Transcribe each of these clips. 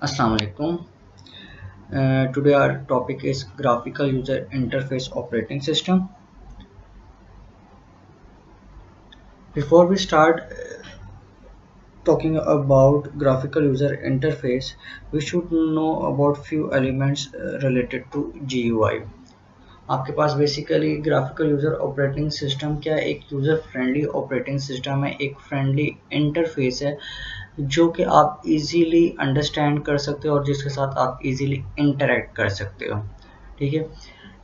Assalamu alaikum. Today our topic is graphical user interface operating system. Before we start talking about graphical user interface, we should know about few elements related to GUI. आपके पास basically graphical user operating system क्या है? एक user friendly operating system है, एक friendly interface है जो कि आप इजीली अंडरस्टैंड कर सकते हो और जिसके साथ आप इजीली इंटरेक्ट कर सकते हो। ठीक है,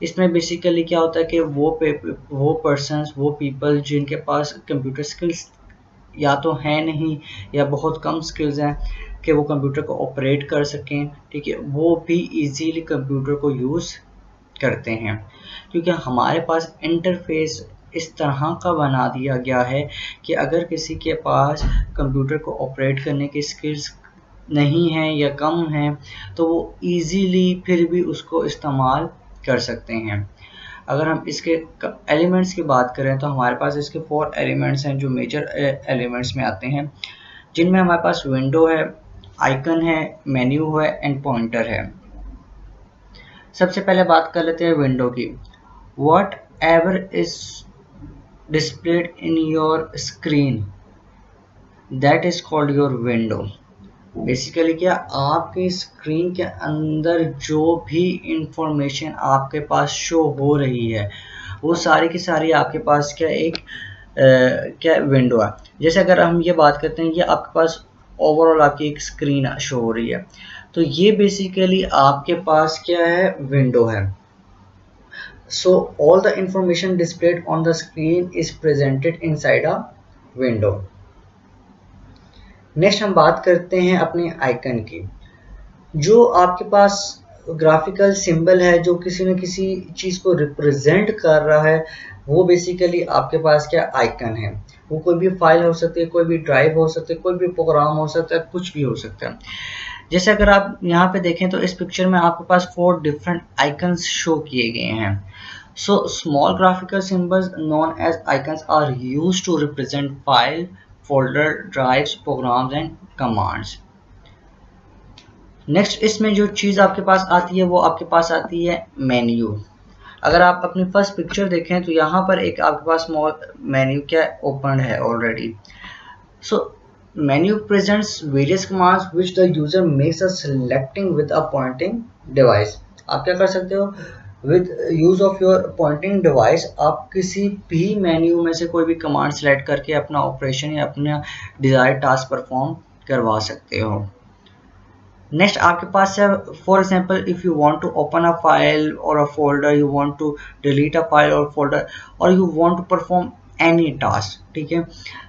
इसमें बेसिकली क्या होता है कि वो पर्सन्स, वो पीपल जिनके पास कंप्यूटर स्किल्स या तो हैं नहीं या बहुत कम स्किल्स हैं कि वो कंप्यूटर को ऑपरेट कर सकें, ठीक है, वो भी इजीली कंप्यूटर को यूज़ करते हैं क्योंकि हमारे पास इंटरफेस इस तरह का बना दिया गया है कि अगर किसी के पास कंप्यूटर को ऑपरेट करने की स्किल्स नहीं है या कम है तो वो इजीली फिर भी उसको इस्तेमाल कर सकते हैं। अगर हम इसके एलिमेंट्स की बात करें तो हमारे पास इसके 4 एलिमेंट्स हैं जो मेजर एलिमेंट्स में आते हैं, जिनमें हमारे पास विंडो है, आइकन है, मेन्यू है एंड पॉइंटर है। सबसे पहले बात कर लेते हैं विंडो की। What ever is displayed in your screen that is called your window. Basically क्या, आपकी स्क्रीन के अंदर जो भी इंफॉर्मेशन आपके पास शो हो रही है वो सारी की सारी आपके पास क्या एक क्या विंडो है। जैसे अगर हम ये बात करते हैं, ये आपके पास ओवरऑल आपकी एक स्क्रीन शो हो रही है, तो ये बेसिकली आपके पास क्या है, विंडो है। So all the information displayed on the screen is presented inside a window. Next हम बात करते हैं अपने आइकन की। जो आपके पास ग्राफिकल सिंबल है जो किसी न किसी चीज़ को रिप्रेजेंट कर रहा है, वो बेसिकली आपके पास क्या आइकन है। वो कोई भी फाइल हो सकती है, कोई भी ड्राइव हो सकती है, कोई भी प्रोग्राम हो सकता है, कुछ भी हो सकता है। जैसे अगर आप यहाँ पे देखें तो इस पिक्चर में आपके पास 4 डिफरेंट आइकन्स शो किए गए हैं। So small graphical symbols known as icons are used to represent file, folder, drives, programs and commands. Next इसमें जो चीज़ आपके पास आती है वो आपके पास आती है मेन्यू। अगर आप अपनी फर्स्ट पिक्चर देखें तो यहाँ पर एक आपके पास स्मॉल मेन्यू क्या ओपन है already. So menu presents various commands which the user makes a selecting with a pointing device. आप क्या कर सकते हो, with use of your pointing device आप किसी भी मेन्यू में से कोई भी कमांड सेलेक्ट करके अपना ऑपरेशन या अपना डिजायर्ड टास्क परफॉर्म करवा सकते हो। नेक्स्ट आपके पास है, for example if you want to open a file और a folder, you want to delete a file और फोल्डर, और you want to perform any task, ठीक है।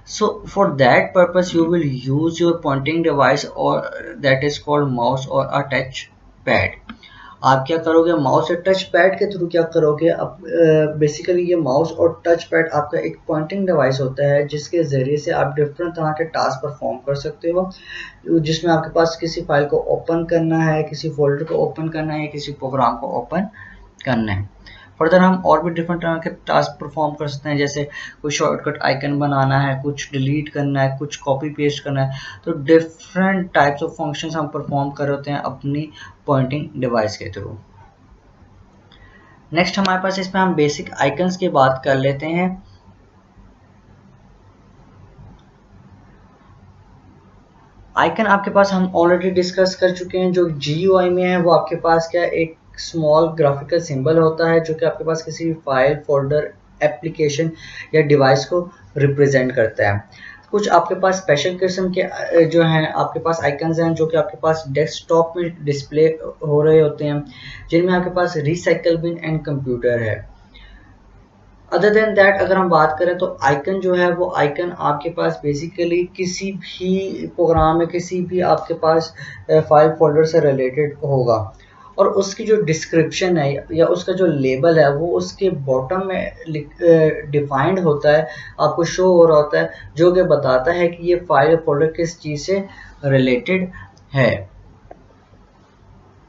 So for that purpose you will use your pointing device और that is called mouse और a touch pad. आप क्या करोगे, mouse और टच पैड के थ्रू क्या करोगे, अब बेसिकली ये माउस और टच पैड आपका एक पॉइंटिंग डिवाइस होता है जिसके ज़रिए से आप डिफरेंट तरह के टास्क परफॉर्म कर सकते हो, जिसमें आपके पास किसी फाइल को ओपन करना है, किसी फोल्डर को ओपन करना है, किसी प्रोग्राम को ओपन करना है। फर्दर हम और भी डिफरेंट तरह के टास्क परफॉर्म कर सकते हैं, जैसे कोई शॉर्टकट आइकन बनाना है, कुछ डिलीट करना है, कुछ कॉपी पेस्ट करना है। तो डिफरेंट टाइप्स ऑफ फंक्शंस हम परफॉर्म कर होते हैं अपनी पॉइंटिंग डिवाइस के थ्रू। नेक्स्ट हमारे पास इसमें हम बेसिक आइकन्स की बात कर लेते हैं। आइकन आपके पास हम ऑलरेडी डिस्कस कर चुके हैं। जो GUI में है वो आपके पास क्या एक स्मॉल ग्राफिकल सिंबल होता है जो कि आपके पास किसी भी फाइल, फोल्डर, एप्लीकेशन या डिवाइस को रिप्रेजेंट करता है। कुछ आपके पास स्पेशल किस्म के जो हैं आपके पास आइकन्स हैं जो कि आपके पास डेस्कटॉप में डिस्प्ले हो रहे होते हैं, जिनमें आपके पास रिसाइकल बिन एंड कंप्यूटर है। अदर देन दैट अगर हम बात करें तो आइकन जो है वो आइकन आपके पास बेसिकली किसी भी प्रोग्राम में, किसी भी आपके पास फाइल फोल्डर से रिलेटेड होगा, और उसकी जो डिस्क्रिप्शन है या उसका जो लेबल है वो उसके बॉटम में डिफाइंड होता है, आपको शो हो रहा होता है, जो कि बताता है कि ये फाइल फोल्डर किस चीज़ से रिलेटेड है।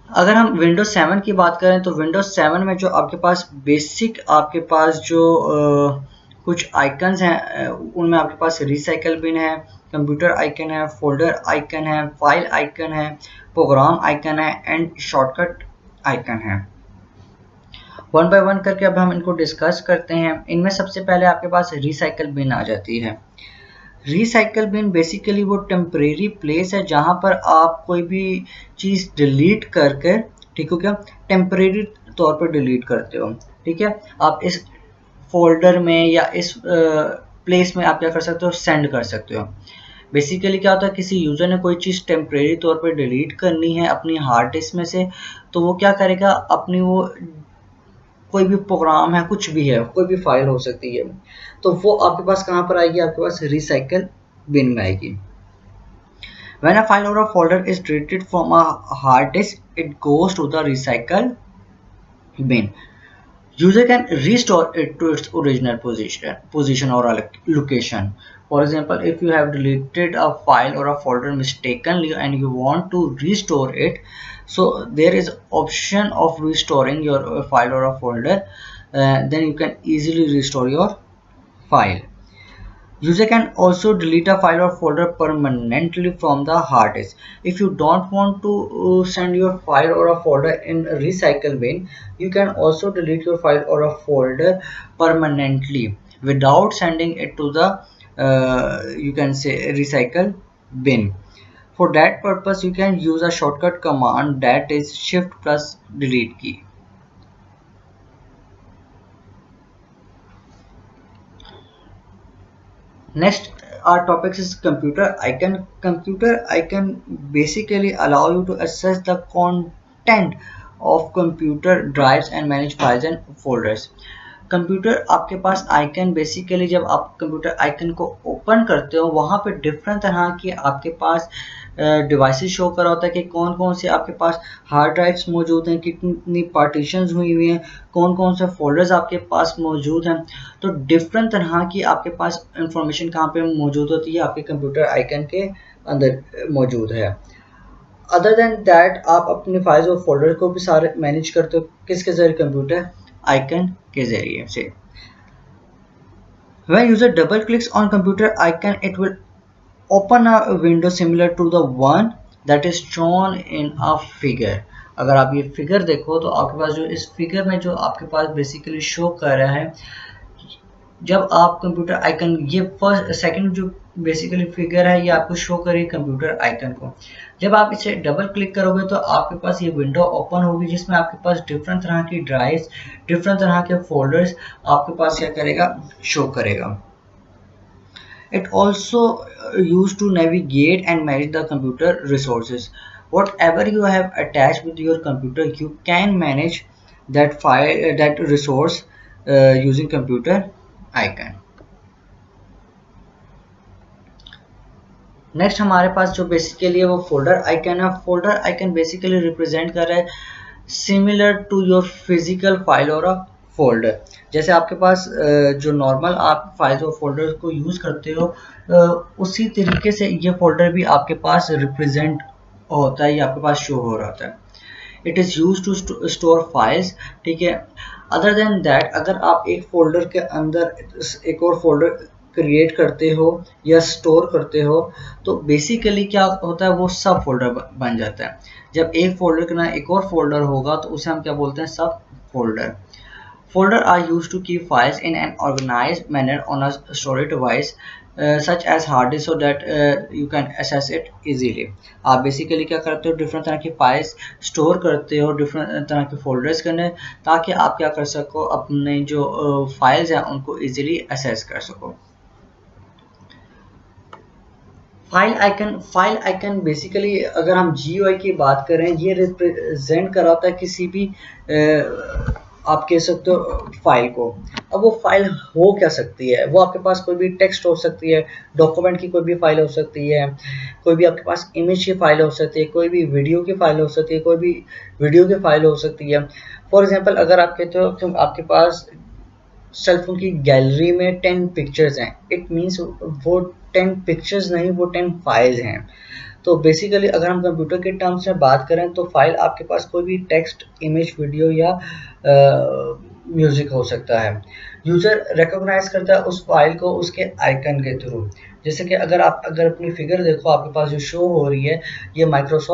अगर हम विंडोज 7 की बात करें तो विंडोज 7 में जो आपके पास बेसिक आपके पास जो कुछ आइकन्स हैं, उनमें आपके पास रिसाइकल बिन है, कंप्यूटर आइकन है, फोल्डर आइकन है, फाइल आइकन है, प्रोग्राम आइकन है एंड शॉर्टकट आइकन है। वन बाय वन करके अब हम इनको डिस्कस करते हैं। इनमें सबसे पहले आपके पास रिसाइकल बिन आ जाती है। रिसाइकल बिन बेसिकली वो टेम्परेरी प्लेस है जहां पर आप कोई भी चीज़ डिलीट करके, ठीक हो क्या, टेम्परेरी तौर पर डिलीट करते हो। ठीक है, आप इस फोल्डर में या इस प्लेस में आप क्या कर सकते हो, सेंड कर सकते हो। बेसिकली क्या होता है, किसी यूज़र ने कोई चीज़ टेम्परेरी तौर पर डिलीट करनी है अपनी हार्ड डिस्क में से, तो वो क्या करेगा, अपनी वो कोई भी प्रोग्राम है, कुछ भी है, कोई भी फाइल हो सकती है, तो वो आपके पास कहाँ पर आएगी, आपके पास रिसाइकल बिन में आएगी। When a file or a folder is deleted from a hard disk, it goes to the recycle bin. User can restore it to its original position or a location. For example, if you have deleted a file or a folder mistakenly and you want to restore it, so there is option of restoring your file or a folder. Then you can easily restore your file. User can also delete a file or folder permanently from the hard disk. If you don't want to send your file or a folder in a recycle bin, you can also delete your file or a folder permanently without sending it to the you can say recycle bin. For that purpose, you can use a shortcut command that is shift plus delete key. Next, our topic is computer icon. Computer icon basically allow you to access the content of computer drives and manage files and folders. Computer आपके पास icon, basically जब आप computer icon को open करते हो वहाँ पे different तरह की आपके पास डिवाइसेस शो कर रहा होता है कि कौन कौन से आपके पास हार्ड ड्राइव्स मौजूद हैं, कितनी पार्टीशंस हुई हुई हैं, कौन कौन से फोल्डर्स आपके पास मौजूद हैं। तो डिफरेंट तरह की आपके पास इंफॉर्मेशन कहाँ पे मौजूद होती है, आपके कंप्यूटर आइकन के अंदर मौजूद है। अदर देन दैट आप अपने फाइल्स और फोल्डर को भी सारे मैनेज करते हो किसके जरिए, कंप्यूटर आइकन के जरिए से। When user double clicks on computer icon, it will open a window similar to the one that is shown in a figure. अगर आप ये फिगर देखो तो आपके पास जो इस फिगर में जो आपके पास बेसिकली शो कर रहा है, जब आप कंप्यूटर आइकन, ये फर्स्ट सेकंड जो बेसिकली फिगर है ये आपको शो करेगी कंप्यूटर आइकन को। जब आप इसे डबल क्लिक करोगे तो आपके पास ये विंडो ओपन होगी जिसमें आपके पास डिफरेंट तरह की ड्राइव्स, डिफरेंट तरह के फोल्डर्स आपके पास क्या करेगा, शो करेगा। It also used to navigate and manage the computer resources. Whatever you have attached with your computer, you can manage that file, that resource using computer icon. Next हमारे पास जो basically है वो folder icon है। Folder icon basically represent कर रहा है similar to your physical file और अ फोल्डर। जैसे आपके पास जो नॉर्मल आप फाइल्स और फोल्डर को यूज़ करते हो, उसी तरीके से ये फोल्डर भी आपके पास रिप्रेजेंट होता है, ये आपके पास शो हो रहा है। It is use to store files, ठीक है। अदर देन दैट, अगर आप एक फोल्डर के अंदर एक और फोल्डर क्रिएट करते हो या स्टोर करते हो तो बेसिकली क्या होता है, वो सब फोल्डर बन जाता है। जब एक फोल्डर के ना एक और फोल्डर होगा तो उसे हम क्या बोलते हैं, सब folder. Folders are used to keep files in an organized manner on a storage device such as hard disk so that you can access it easily. आप बेसिकली क्या करते हो, डिफरेंट तरह की फाइल्स स्टोर करते हो डिफरेंट तरह के फोल्डर्स के अंदर, ताकि आप क्या कर सको, अपने जो फाइल्स हैं उनको इजीली एक्सेस कर सको। फाइल आइकन बेसिकली अगर हम GUI की बात करें, ये रिप्रेजेंट कराता है किसी भी आप कह सकते हो फाइल को। अब वो फाइल हो क्या सकती है, वो आपके पास कोई भी टेक्स्ट हो सकती है, डॉक्यूमेंट की कोई भी फाइल हो सकती है, कोई भी आपके पास इमेज की फाइल हो सकती है, कोई भी वीडियो की फाइल हो सकती है, कोई भी वीडियो की फाइल हो सकती है। फॉर एग्जांपल, अगर आप कहते हो कि आपके पास सेलफोन की गैलरी में 10 पिक्चर्स हैं, इट मीन्स वो 10 पिक्चर्स नहीं, वो 10 फाइल्स हैं। तो बेसिकली अगर हम कंप्यूटर के टर्म्स में बात करें तो फाइल आपके पास कोई भी टेक्स्ट, इमेज, वीडियो या म्यूजिक हो सकता है। यूजर रिकॉग्नाइज करता है उस फाइल को उसके आइकन के थ्रू। जैसे कि अगर अपनी फिगर देखो, आपके पास जो शो हो रही है, ये माइक्रोसॉफ्ट